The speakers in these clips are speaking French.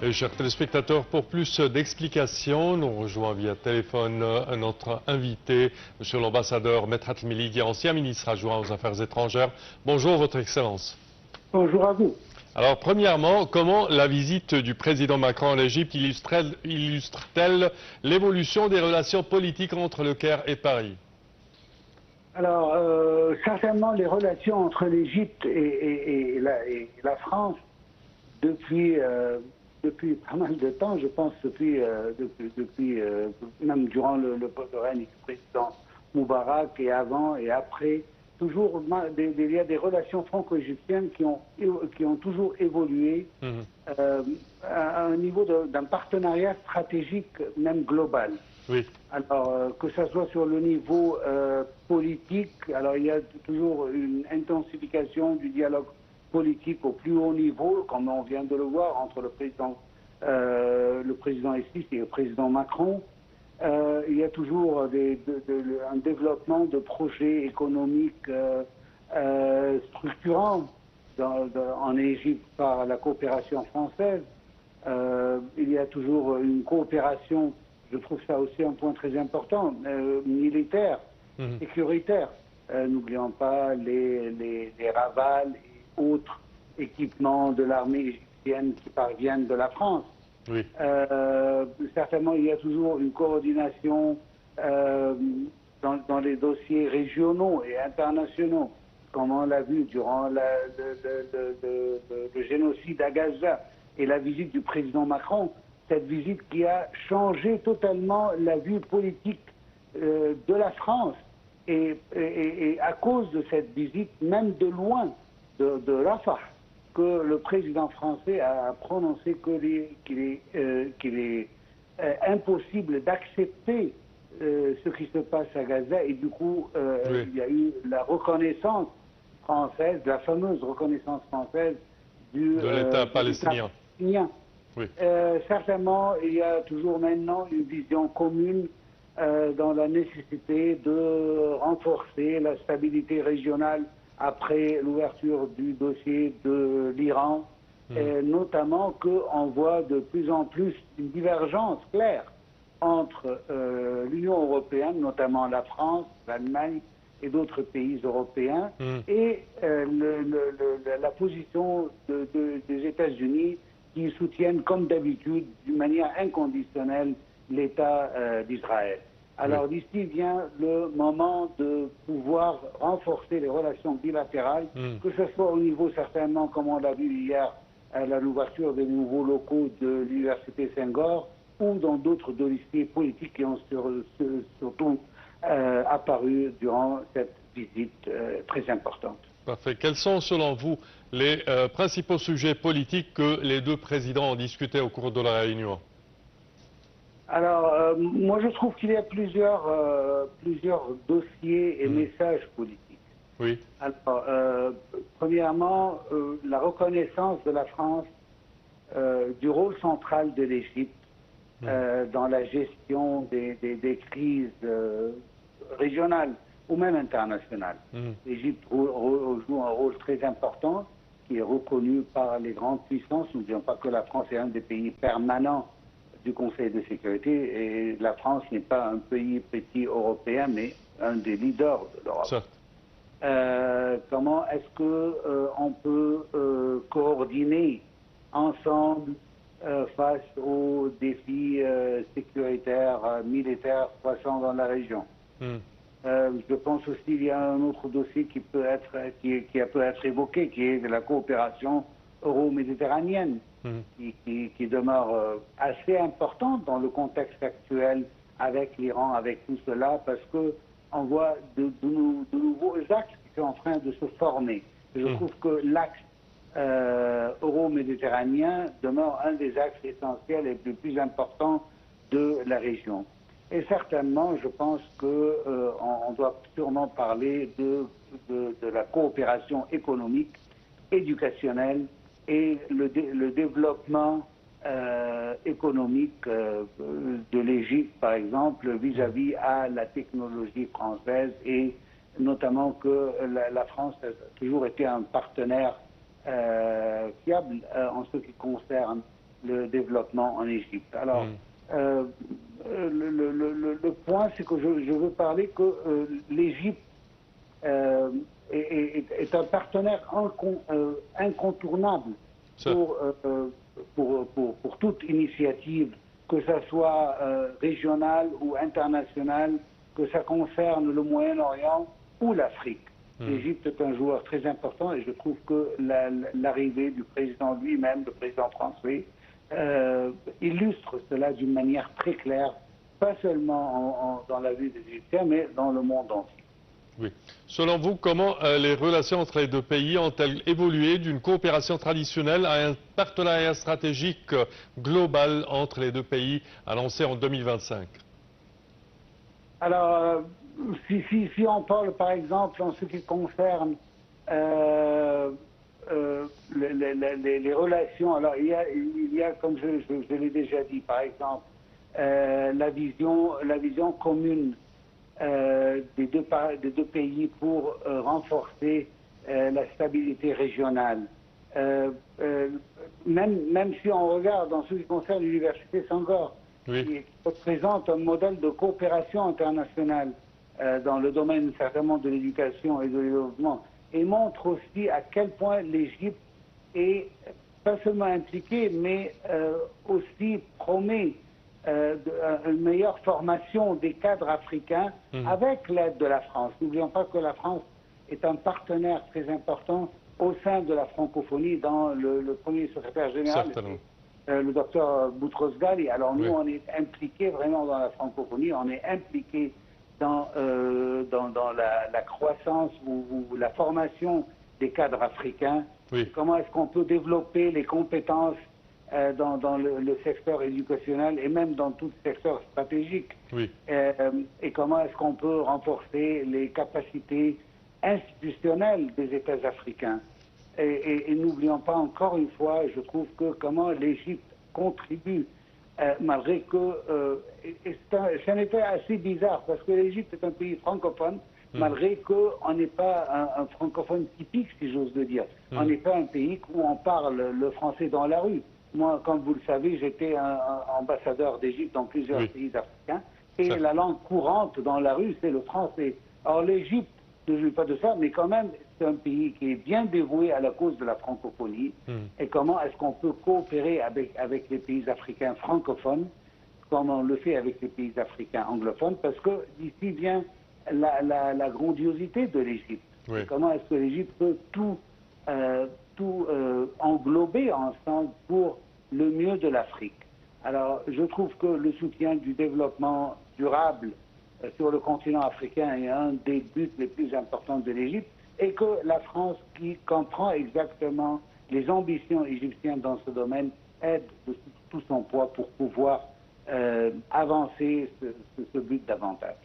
Et chers téléspectateurs, pour plus d'explications, nous rejoignons via téléphone notre invité, Monsieur l'ambassadeur Medhat El-Meligi, ancien ministre adjoint aux Affaires étrangères. Bonjour, Votre Excellence. Bonjour à vous. Alors, premièrement, comment la visite du président Macron en Égypte illustre-t-elle l'évolution des relations politiques entre le Caire et Paris? Alors, certainement, les relations entre l'Égypte et la France, depuis pas mal de temps, je pense, depuis même durant le règne du président Moubarak et avant et après, toujours il y a des relations franco-égyptiennes qui ont toujours évolué à un niveau d'un partenariat stratégique, même global. Oui. Alors, que ce soit sur le niveau politique, alors il y a toujours une intensification du dialogue politique au plus haut niveau, comme on vient de le voir entre le président ici et le président Macron. Il y a toujours un développement de projets économiques structurants en Égypte par la coopération française. Il y a toujours une coopération, je trouve ça aussi un point très important, militaire, sécuritaire. N'oublions pas les Rafales et autres équipements de l'armée égyptienne qui parviennent de la France. Oui. Certainement, il y a toujours une coordination dans les dossiers régionaux et internationaux, comme on l'a vu durant le génocide à Gaza et la visite du président Macron, cette visite qui a changé totalement la vue politique de la France. Et à cause de cette visite, même de loin, de Rafah, que le président français a prononcé qu'il est impossible d'accepter ce qui se passe à Gaza. Et du coup, oui. Il y a eu la reconnaissance française, la fameuse reconnaissance française de l'État palestinien. Oui. Certainement, il y a toujours maintenant une vision commune dans la nécessité de renforcer la stabilité régionale après l'ouverture du dossier de l'Iran, notamment qu'on voit de plus en plus une divergence claire entre l'Union européenne, notamment la France, l'Allemagne et d'autres pays européens, et la position des États-Unis qui soutiennent comme d'habitude, d'une manière inconditionnelle, l'État d'Israël. Alors d'ici vient le moment de pouvoir renforcer les relations bilatérales, que ce soit au niveau certainement, comme on l'a vu hier, à l'ouverture des nouveaux locaux de l'Université Senghor, ou dans d'autres dossiers politiques qui ont surtout apparu durant cette visite très importante. Parfait. Quels sont, selon vous, les principaux sujets politiques que les deux présidents ont discutés au cours de la réunion? Alors, moi je trouve qu'il y a plusieurs dossiers et messages politiques. Oui. Alors, premièrement, la reconnaissance de la France du rôle central de l'Égypte dans la gestion des crises régionales ou même internationales. L'Égypte joue un rôle très important qui est reconnu par les grandes puissances. N'oublions pas que la France est un des pays permanents du Conseil de sécurité et la France n'est pas un pays petit européen mais un des leaders de l'Europe. Comment est-ce qu'on peut coordonner ensemble face aux défis sécuritaires, militaires croissants dans la région? Je pense aussi qu'il y a un autre dossier qui peut être évoqué, qui est de la coopération euro-méditerranéenne, qui demeure assez importante dans le contexte actuel avec l'Iran, avec tout cela, parce qu'on voit de nouveaux axes qui sont en train de se former. Je trouve que l'axe euro-méditerranéen demeure un des axes essentiels et les plus importants de la région. Et certainement, je pense qu'on doit sûrement parler de la coopération économique, éducationnelle et le développement économique de l'Égypte, par exemple, vis-à-vis à la technologie française et notamment que la France a toujours été un partenaire fiable en ce qui concerne le développement en Égypte. Alors, le point, c'est que je veux parler que l'Égypte est un partenaire incontournable pour toute initiative, que ça soit régionale ou internationale, que ça concerne le Moyen-Orient ou l'Afrique. L'Égypte est un joueur très important et je trouve que l'arrivée du président lui-même, le président français, illustre cela d'une manière très claire, pas seulement dans la vie des Égyptiens, mais dans le monde entier. Oui. Selon vous, comment les relations entre les deux pays ont-elles évolué d'une coopération traditionnelle à un partenariat stratégique global entre les deux pays annoncé en 2025? Alors, si on parle par exemple en ce qui concerne les relations, alors il y a comme je l'ai déjà dit, par exemple, la vision commune des deux pays pour renforcer la stabilité régionale. Même si on regarde en ce qui concerne l'université Senghor, qui représente un modèle de coopération internationale dans le domaine certainement de l'éducation et de développement, et montre aussi à quel point l'Égypte est pas seulement impliquée, mais aussi promet une meilleure formation des cadres africains avec l'aide de la France. N'oublions pas que la France est un partenaire très important au sein de la francophonie, dans le premier secrétaire général, le docteur Boutros Ghali. Alors nous, on est impliqués vraiment dans la francophonie, on est impliqués dans la croissance ou la formation des cadres africains. Comment est-ce qu'on peut développer les compétences dans le secteur éducationnel et même dans tout le secteur stratégique. Et comment est-ce qu'on peut renforcer les capacités institutionnelles des États africains. Et n'oublions pas encore une fois, je trouve que comment l'Égypte contribue, malgré que c'est un effet assez bizarre, parce que l'Égypte est un pays francophone, malgré qu'on n'est pas un francophone typique, si j'ose le dire. On n'est pas un pays où on parle le français dans la rue. Moi, comme vous le savez, j'étais un ambassadeur d'Égypte dans plusieurs pays africains, et la langue courante dans la rue, c'est le français. Or, l'Égypte ne joue pas de ça, mais quand même, c'est un pays qui est bien dévoué à la cause de la francophonie. Et comment est-ce qu'on peut coopérer avec les pays africains francophones, comme on le fait avec les pays africains anglophones, parce que d'ici vient la grandiosité de l'Égypte. Comment est-ce que l'Égypte peut tout englober ensemble pour le mieux de l'Afrique. Alors, je trouve que le soutien du développement durable sur le continent africain est un des buts les plus importants de l'Égypte, et que la France, qui comprend exactement les ambitions égyptiennes dans ce domaine, aide de tout son poids pour pouvoir avancer ce but davantage.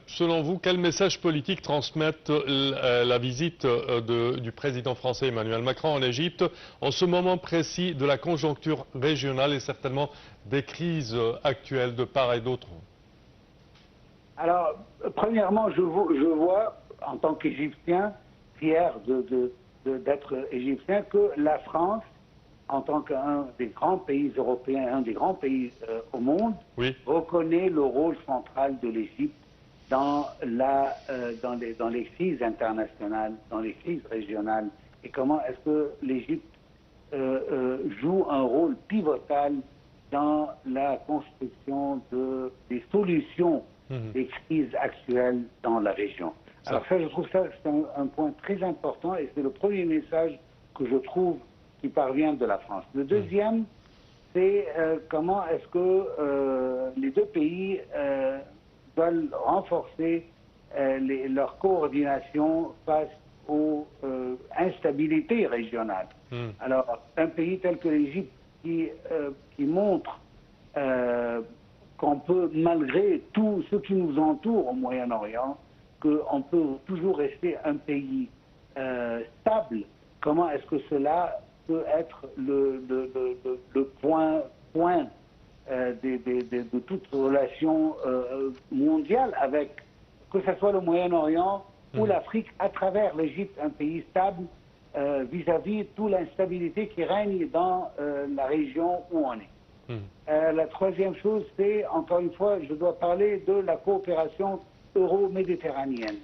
Selon vous, quel message politique transmettent la visite du président français Emmanuel Macron en Égypte en ce moment précis de la conjoncture régionale et certainement des crises actuelles de part et d'autre? Alors, premièrement, je vois, en tant qu'Égyptien, fier d'être Égyptien, que la France, en tant qu'un des grands pays européens, un des grands pays au monde, reconnaît le rôle central de l'Égypte dans les crises internationales, dans les crises régionales, et comment est-ce que l'Égypte joue un rôle pivotal dans la construction des solutions des crises actuelles dans la région. Alors ça, je trouve ça c'est un point très important, et c'est le premier message que je trouve qui parvient de la France. Le deuxième, c'est comment est-ce que les deux pays veulent renforcer leur coordination face aux instabilités régionales. Alors, un pays tel que l'Égypte qui montre qu'on peut, malgré tout ce qui nous entoure au Moyen-Orient, qu'on peut toujours rester un pays stable. Comment est-ce que cela peut être le point de toute relation mondiale avec, que ce soit le Moyen-Orient ou l'Afrique, à travers l'Égypte, un pays stable vis-à-vis de toute l'instabilité qui règne dans la région où on est. La troisième chose, c'est, encore une fois, je dois parler de la coopération euro-méditerranéenne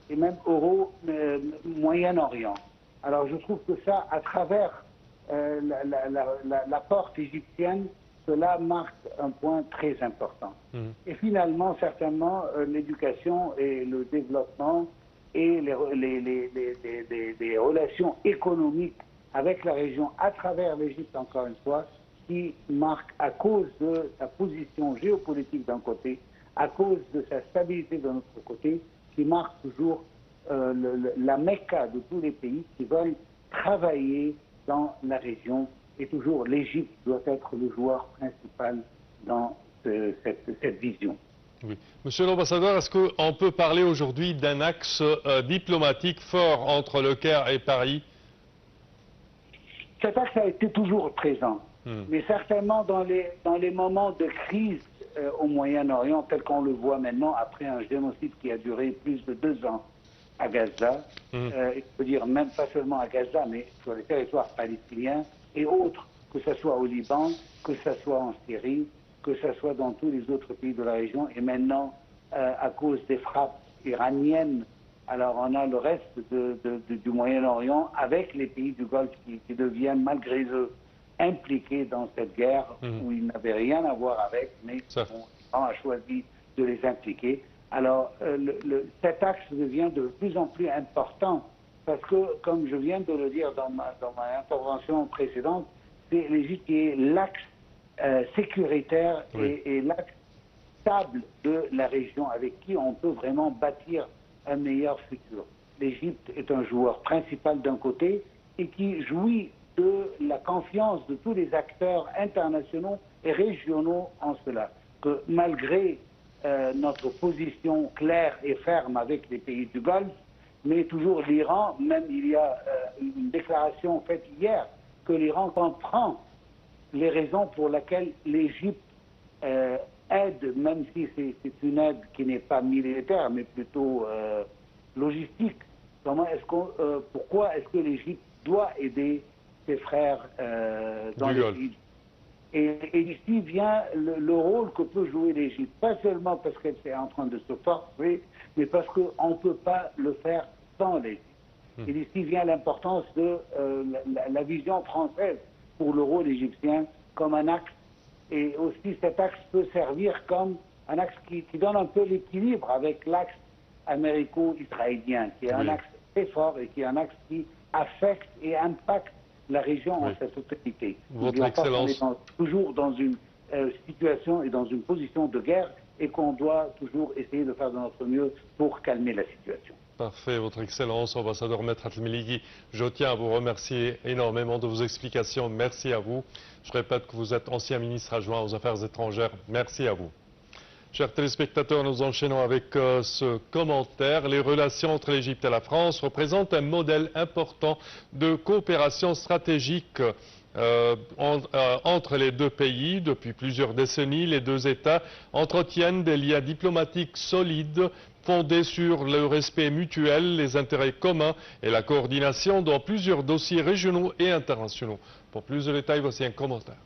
et même euro-Moyen-Orient. Alors je trouve que ça, à travers la porte égyptienne, cela marque un point très important. Et finalement, certainement, l'éducation et le développement et les relations économiques avec la région à travers l'Égypte, encore une fois, qui marquent à cause de sa position géopolitique d'un côté, à cause de sa stabilité de notre côté, qui marque toujours la Mecca de tous les pays qui veulent travailler dans la région. Et toujours, l'Égypte doit être le joueur principal dans cette vision. Oui. Monsieur l'ambassadeur, est-ce qu'on peut parler aujourd'hui d'un axe diplomatique fort entre Le Caire et Paris? Cet axe a été toujours présent, mais certainement dans les moments de crise au Moyen-Orient, tel qu'on le voit maintenant, après un génocide qui a duré plus de 2 ans à Gaza, je peux dire même pas seulement à Gaza, mais sur les territoires palestiniens et autres, que ce soit au Liban, que ce soit en Syrie, que ce soit dans tous les autres pays de la région, et maintenant, à cause des frappes iraniennes, alors on a le reste du Moyen-Orient avec les pays du Golfe qui deviennent, malgré eux, impliqués dans cette guerre où ils n'avaient rien à voir avec, mais on a choisi de les impliquer. Alors, cet axe devient de plus en plus important parce que, comme je viens de le dire dans ma intervention précédente, c'est l'Égypte qui est l'axe sécuritaire et l'axe stable de la région avec qui on peut vraiment bâtir un meilleur futur. L'Égypte est un joueur principal d'un côté et qui jouit de la confiance de tous les acteurs internationaux et régionaux en cela. Que malgré notre position claire et ferme avec les pays du Golfe, mais toujours l'Iran, même il y a une déclaration faite hier que l'Iran comprend les raisons pour lesquelles l'Égypte aide, même si c'est une aide qui n'est pas militaire, mais plutôt logistique. Pourquoi est-ce que l'Égypte doit aider ses frères dans les pays? Et ici vient le rôle que peut jouer l'Égypte, pas seulement parce qu'elle est en train de se forcer, mais parce qu'on ne peut pas le faire sans l'Égypte. Et ici vient l'importance de la vision française pour le rôle égyptien comme un axe. Et aussi cet axe peut servir comme un axe qui donne un peu l'équilibre avec l'axe américo-israélien, qui est un axe très fort et qui est un axe qui affecte et impacte la région en sa totalité. Votre Excellence. On est toujours dans une situation et dans une position de guerre et qu'on doit toujours essayer de faire de notre mieux pour calmer la situation. Parfait, Votre Excellence, ambassadeur Maître Al-Meliki, je tiens à vous remercier énormément de vos explications. Merci à vous. Je répète que vous êtes ancien ministre adjoint aux Affaires étrangères. Merci à vous. Chers téléspectateurs, nous enchaînons avec ce commentaire. Les relations entre l'Égypte et la France représentent un modèle important de coopération stratégique entre les deux pays. Depuis plusieurs décennies, les deux États entretiennent des liens diplomatiques solides fondés sur le respect mutuel, les intérêts communs et la coordination dans plusieurs dossiers régionaux et internationaux. Pour plus de détails, voici un commentaire.